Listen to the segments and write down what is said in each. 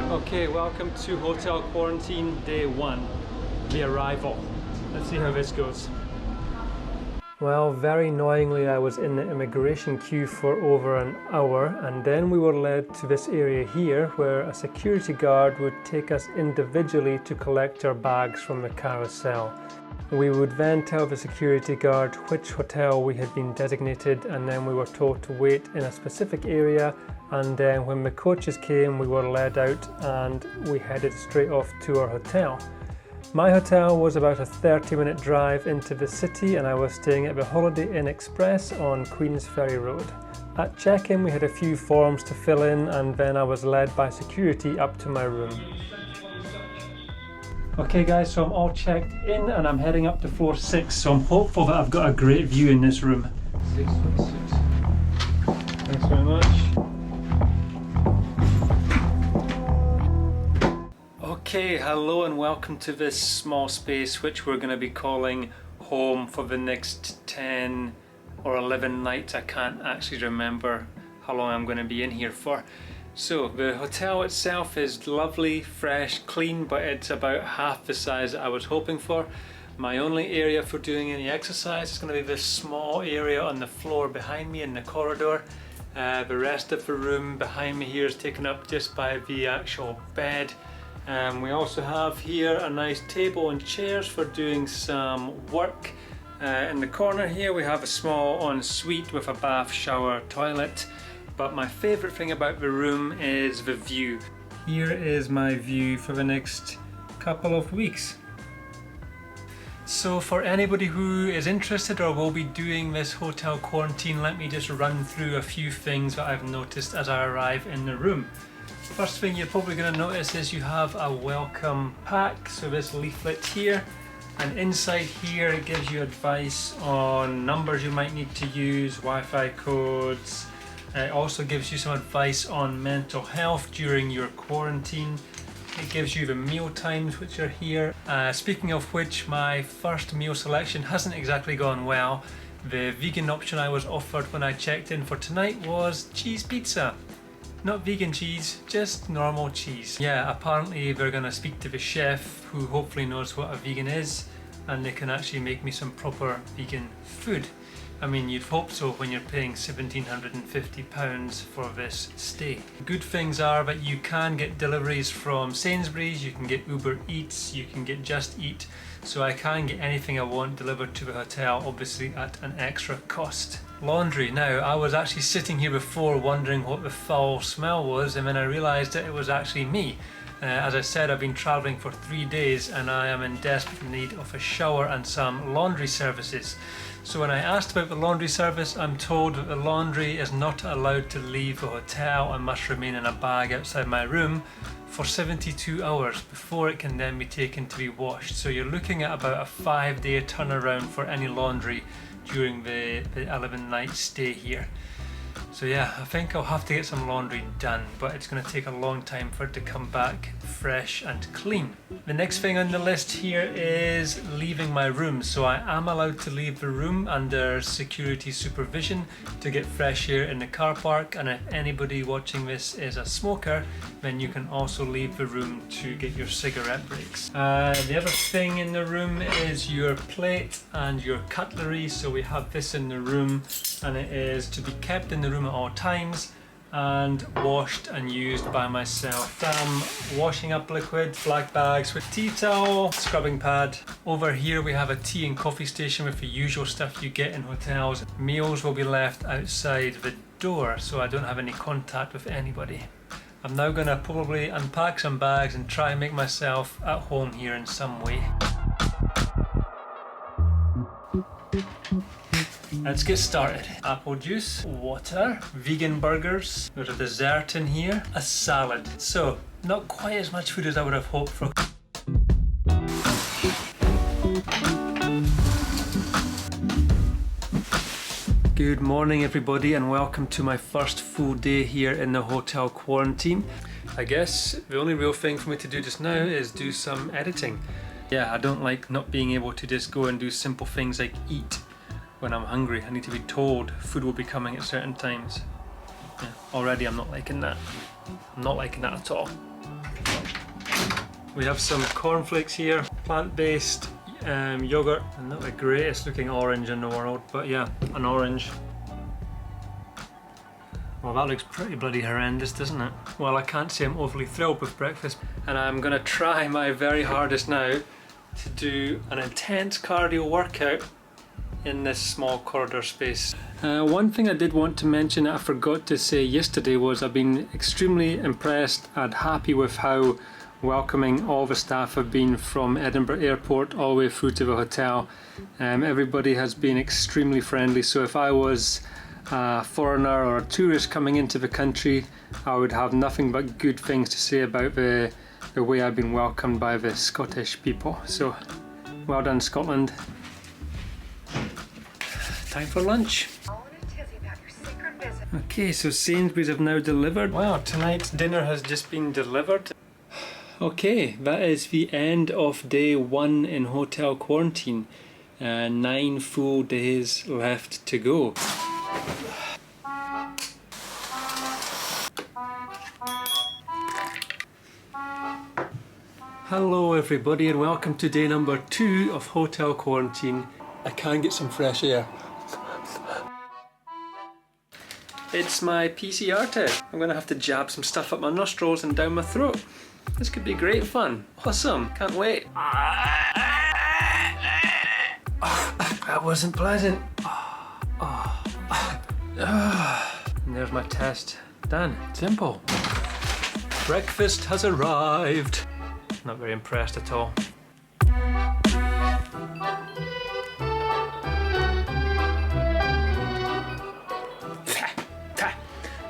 Okay, welcome to hotel quarantine day 1, the arrival. Let's see how this goes. Well, very annoyingly, I was in the immigration queue for over an hour, and then we were led to this area here where a security guard would take us individually to collect our bags from the carousel. We would then tell the security guard which hotel we had been designated, and then we were told to wait in a specific area, and then when the coaches came we were led out and we headed straight off to our hotel. My hotel was about a 30-minute drive into the city, and I was staying at the Holiday Inn Express on Queens Ferry Road. At check-in we had a few forms to fill in, and then I was led by security up to my room. Okay guys, so I'm all checked in and I'm heading up to floor 6, so I'm hopeful that I've got a great view in this room. 6'6". Thanks very much. Okay, hello and welcome to this small space which we're going to be calling home for the next 10 or 11 nights. I can't actually remember how long I'm going to be in here for. So the hotel itself is lovely, fresh, clean, but it's about half the size that I was hoping for. My only area for doing any exercise is going to be this small area on the floor behind me in the corridor. The rest of the room behind me here is taken up just by the actual bed. We also have here a nice table and chairs for doing some work. In the corner here we have a small ensuite with a bath, shower, toilet. But my favourite thing about the room is the view. Here is my view for the next couple of weeks. So for anybody who is interested or will be doing this hotel quarantine, let me just run through a few things that I've noticed as I arrive in the room. First thing you're probably going to notice is you have a welcome pack, so this leaflet here, and inside here it gives you advice on numbers you might need to use, Wi-Fi codes. It also gives you some advice on mental health during your quarantine. It gives you the meal times which are here. Speaking of which, my first meal selection hasn't exactly gone well. The vegan option I was offered when I checked in for tonight was cheese pizza. Not vegan cheese, just normal cheese. Yeah, apparently they're gonna speak to the chef who hopefully knows what a vegan is, and they can actually make me some proper vegan food. I mean, you'd hope so when you're paying £1,750 for this stay. Good things are that you can get deliveries from Sainsbury's, you can get Uber Eats, you can get Just Eat, so I can get anything I want delivered to the hotel, obviously at an extra cost. Laundry. Now, I was actually sitting here before wondering what the foul smell was, and then I realised that it was actually me. As I said, I've been travelling for 3 days and I am in desperate need of a shower and some laundry services. So when I asked about the laundry service, I'm told that the laundry is not allowed to leave the hotel and must remain in a bag outside my room for 72 hours before it can then be taken to be washed. So you're looking at about a 5-day turnaround for any laundry during the 11-night stay here. So yeah, I think I'll have to get some laundry done, but it's going to take a long time for it to come back fresh and clean. The next thing on the list here is leaving my room. So I am allowed to leave the room under security supervision to get fresh air in the car park, and if anybody watching this is a smoker, then you can also leave the room to get your cigarette breaks. The other thing in the room is your plate and your cutlery. So we have this in the room, and it is to be kept in the room at all times and washed and used by myself. Some washing up liquid, black bags with tea towel, scrubbing pad. Over here we have a tea and coffee station with the usual stuff you get in hotels. Meals will be left outside the door so I don't have any contact with anybody. I'm now going to probably unpack some bags and try and make myself at home here in some way. Let's get started. Apple juice, water, vegan burgers, there's a dessert in here, a salad. So, not quite as much food as I would have hoped for. Good morning everybody, and welcome to my first full day here in the hotel quarantine. I guess the only real thing for me to do just now is do some editing. Yeah, I don't like not being able to just go and do simple things like eat. When I'm hungry, I need to be told food will be coming at certain times. Yeah, already I'm not liking that. I'm not liking that at all. We have some cornflakes here, plant-based yogurt, and not the greatest looking orange in the world, but yeah, an orange. Well, that looks pretty bloody horrendous, doesn't it? Well, I can't say I'm overly thrilled with breakfast, and I'm gonna try my very hardest now to do an intense cardio workout in this small corridor space. One thing I did want to mention that I forgot to say yesterday was I've been extremely impressed and happy with how welcoming all the staff have been from Edinburgh Airport all the way through to the hotel. Everybody has been extremely friendly, so if I was a foreigner or a tourist coming into the country, I would have nothing but good things to say about the way I've been welcomed by the Scottish people. So well done, Scotland. Time for lunch. Okay, so Sainsbury's have now delivered. Wow, tonight's dinner has just been delivered. Okay, that is the end of day 1 in hotel quarantine. 9 full days left to go. Hello everybody and welcome to day number 2 of hotel quarantine. I can get some fresh air. It's my PCR test. I'm gonna have to jab some stuff up my nostrils and down my throat. This could be great fun. Awesome, can't wait. That wasn't pleasant. And there's my test. Done. Simple. Breakfast has arrived. Not very impressed at all.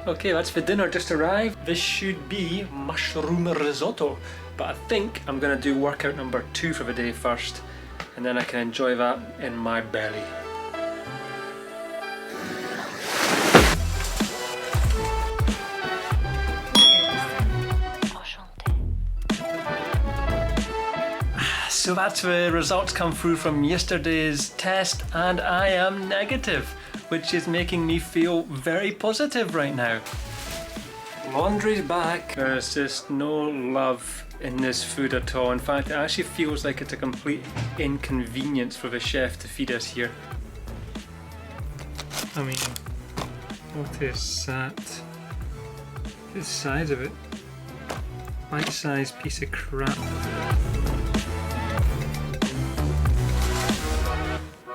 Okay, that's for dinner just arrived. This should be mushroom risotto, but I think I'm gonna do workout number 2 for the day first, and then I can enjoy that in my belly. So that's the results come through from yesterday's test, and I am negative, which is making me feel very positive right now. Laundry's back. There's just no love in this food at all. In fact, it actually feels like it's a complete inconvenience for the chef to feed us here. I mean, what is that? The size of it. Bite-sized piece of crap.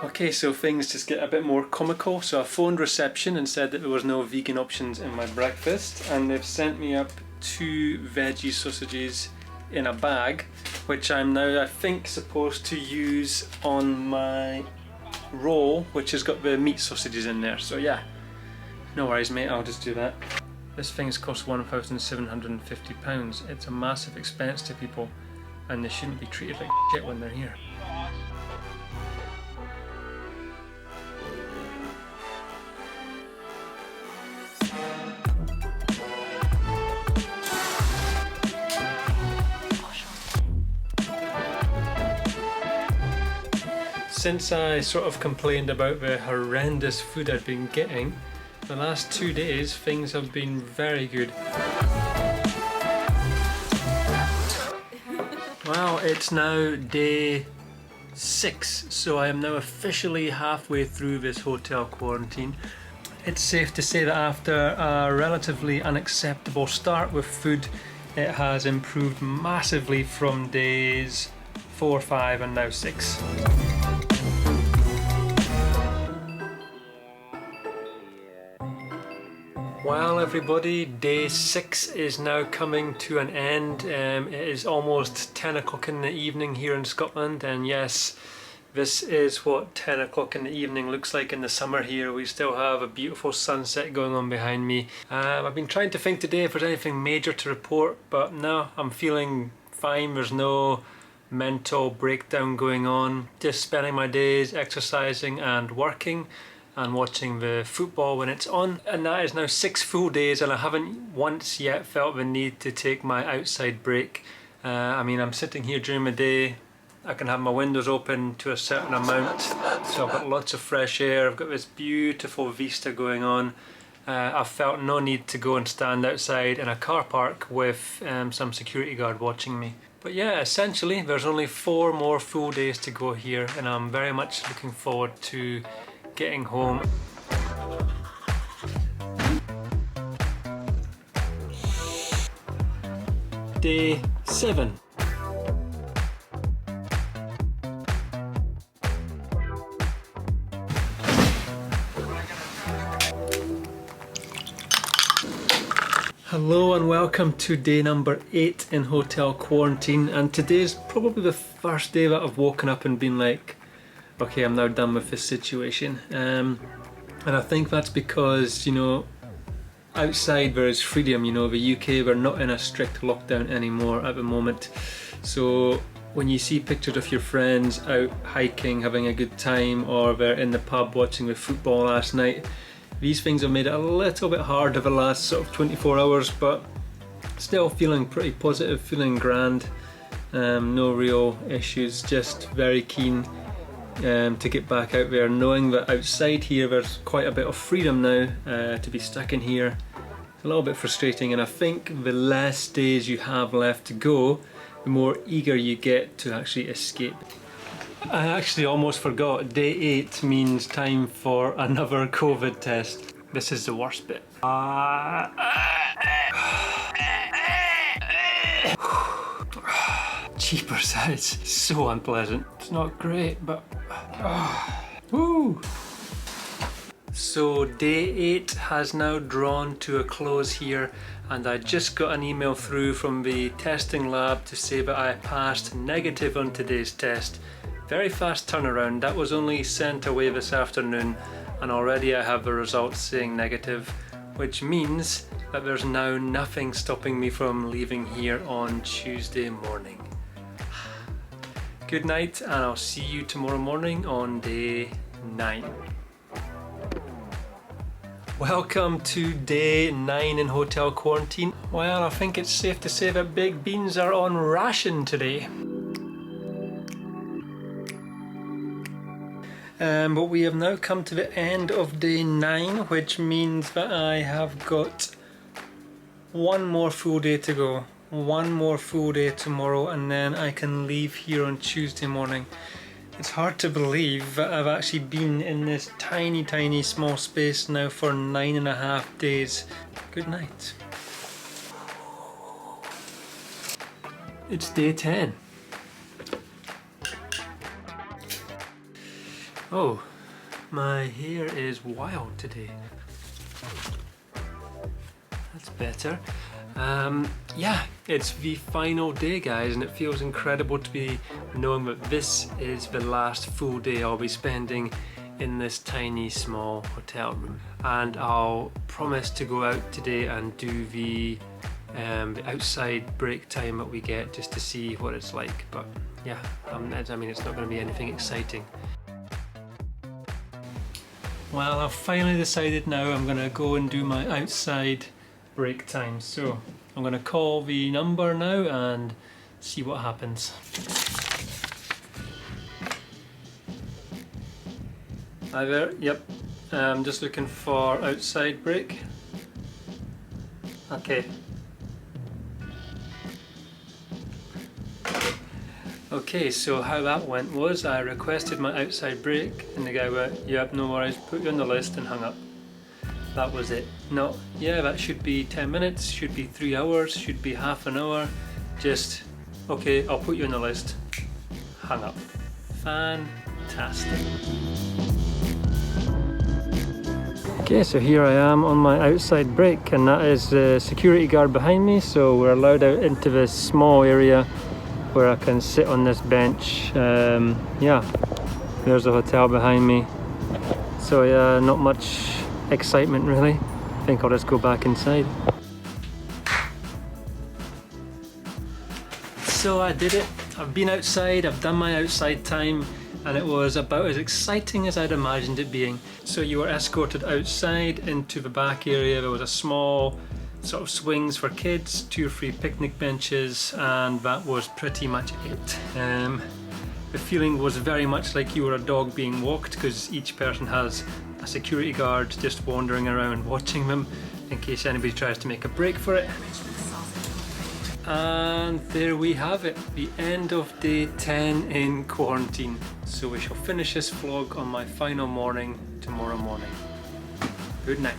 Okay, so things just get a bit more comical. So I phoned reception and said that there was no vegan options in my breakfast, and they've sent me up 2 veggie sausages in a bag, which I'm now, I think, supposed to use on my roll, which has got the meat sausages in there. So yeah, no worries mate, I'll just do that. This thing's cost £1,750. It's a massive expense to people, and they shouldn't be treated like shit when they're here. Since I sort of complained about the horrendous food I'd been getting, the last 2 days things have been very good. Well, it's now day 6, so I am now officially halfway through this hotel quarantine. It's safe to say that after a relatively unacceptable start with food, it has improved massively from days 4, 5 and now 6. Well everybody, day 6 is now coming to an end. It is almost 10 o'clock in the evening here in Scotland, and yes, this is what 10 o'clock in the evening looks like in the summer here. We still have a beautiful sunset going on behind me. I've been trying to think today if there's anything major to report, but no, I'm feeling fine. There's no mental breakdown going on. Just spending my days exercising and working and watching the football when it's on, and that is now 6 full days, and I haven't once yet felt the need to take my outside break. I mean, I'm sitting here during the day, I can have my windows open to a certain amount, so I've got lots of fresh air, I've got this beautiful vista going on. I've felt no need to go and stand outside in a car park with some security guard watching me. But yeah, essentially there's only 4 more full days to go here, and I'm very much looking forward to getting home. Day 7. Hello and welcome to day number 8 in hotel quarantine, and today's probably the first day that I've woken up and been like, okay, I'm now done with this situation. And I think that's because, you know, outside there is freedom. You know, the UK, we're not in a strict lockdown anymore at the moment. So when you see pictures of your friends out hiking, having a good time, or they're in the pub watching the football last night, these things have made it a little bit hard over the last sort of 24 hours, but still feeling pretty positive, feeling grand. No real issues, just very keen to get back out there, knowing that outside here there's quite a bit of freedom now. To be stuck in here, a little bit frustrating, and I think the less days you have left to go, the more eager you get to actually escape. I actually almost forgot, day 8 means time for another COVID test. This is the worst bit. Jeepers, that is so unpleasant. It's not great, but... Woo! So day 8 has now drawn to a close here, and I just got an email through from the testing lab to say that I passed negative on today's test. Very fast turnaround. That was only sent away this afternoon, and already I have the results saying negative, which means that there's now nothing stopping me from leaving here on Tuesday morning. Good night, and I'll see you tomorrow morning on day 9. Welcome to day 9 in hotel quarantine. Well, I think it's safe to say that baked beans are on ration today. But we have now come to the end of day 9, which means that I have got one more full day to go. One more full day tomorrow, and then I can leave here on Tuesday morning. It's hard to believe that I've actually been in this tiny small space now for 9.5 days. Good night. It's day 10. Oh, my hair is wild today. That's better. Yeah, it's the final day, guys, and it feels incredible to be knowing that this is the last full day I'll be spending in this tiny small hotel room. And I'll promise to go out today and do the outside break time that we get, just to see what it's like. But yeah, I mean, it's not going to be anything exciting. Well, I've finally decided now I'm going to go and do my outside break time. So I'm going to call the number now and see what happens. Hi there, yep. I'm just looking for outside break. Okay. Okay, so how that went was I requested my outside break and the guy went, yep, no worries, put you on the list, and hung up. That was it. No, yeah, that should be 10 minutes, should be 3 hours, should be half an hour. Just, okay, I'll put you on the list. Hung up. Fantastic. Okay, so here I am on my outside break, and that is the security guard behind me, so we're allowed out into this small area where I can sit on this bench. Yeah, there's the hotel behind me. So yeah, not much excitement really. I think I'll just go back inside. So I did it. I've been outside, I've done my outside time, and it was about as exciting as I'd imagined it being. So you were escorted outside into the back area. There was a small sort of swings for kids, 2 free picnic benches, and that was pretty much it. The feeling was very much like you were a dog being walked, because each person has a security guard just wandering around watching them in case anybody tries to make a break for it. And there we have it, the end of day 10 in quarantine. So we shall finish this vlog on my final morning tomorrow morning. Good night.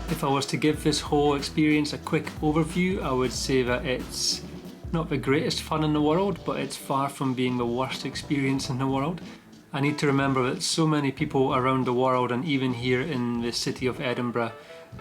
If I was to give this whole experience a quick overview, I would say that it's not the greatest fun in the world, but it's far from being the worst experience in the world. I need to remember that so many people around the world, and even here in the city of Edinburgh,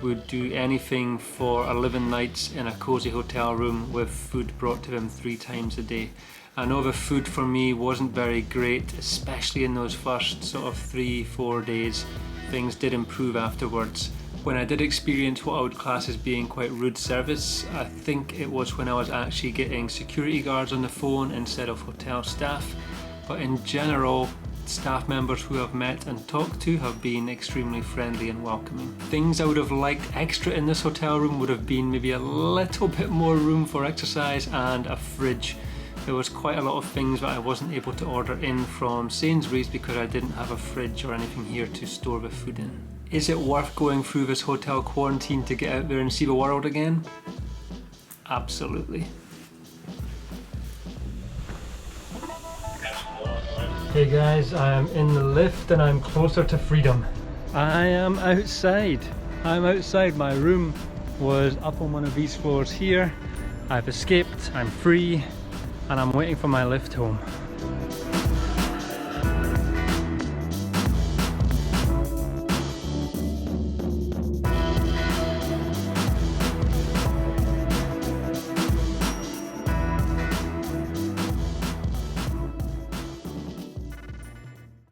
would do anything for 11 nights in a cosy hotel room with food brought to them 3 times a day. I know the food for me wasn't very great, especially in those first sort of 3-4 days. Things did improve afterwards. When I did experience what I would class as being quite rude service, I think it was when I was actually getting security guards on the phone instead of hotel staff. But in general, staff members who I've met and talked to have been extremely friendly and welcoming. Things I would have liked extra in this hotel room would have been maybe a little bit more room for exercise and a fridge. There was quite a lot of things that I wasn't able to order in from Sainsbury's because I didn't have a fridge or anything here to store the food in. Is it worth going through this hotel quarantine to get out there and see the world again? Absolutely. Hey guys, I am in the lift and I'm closer to freedom. I am outside. I'm outside. My room was up on one of these floors here. I've escaped, I'm free, and I'm waiting for my lift home.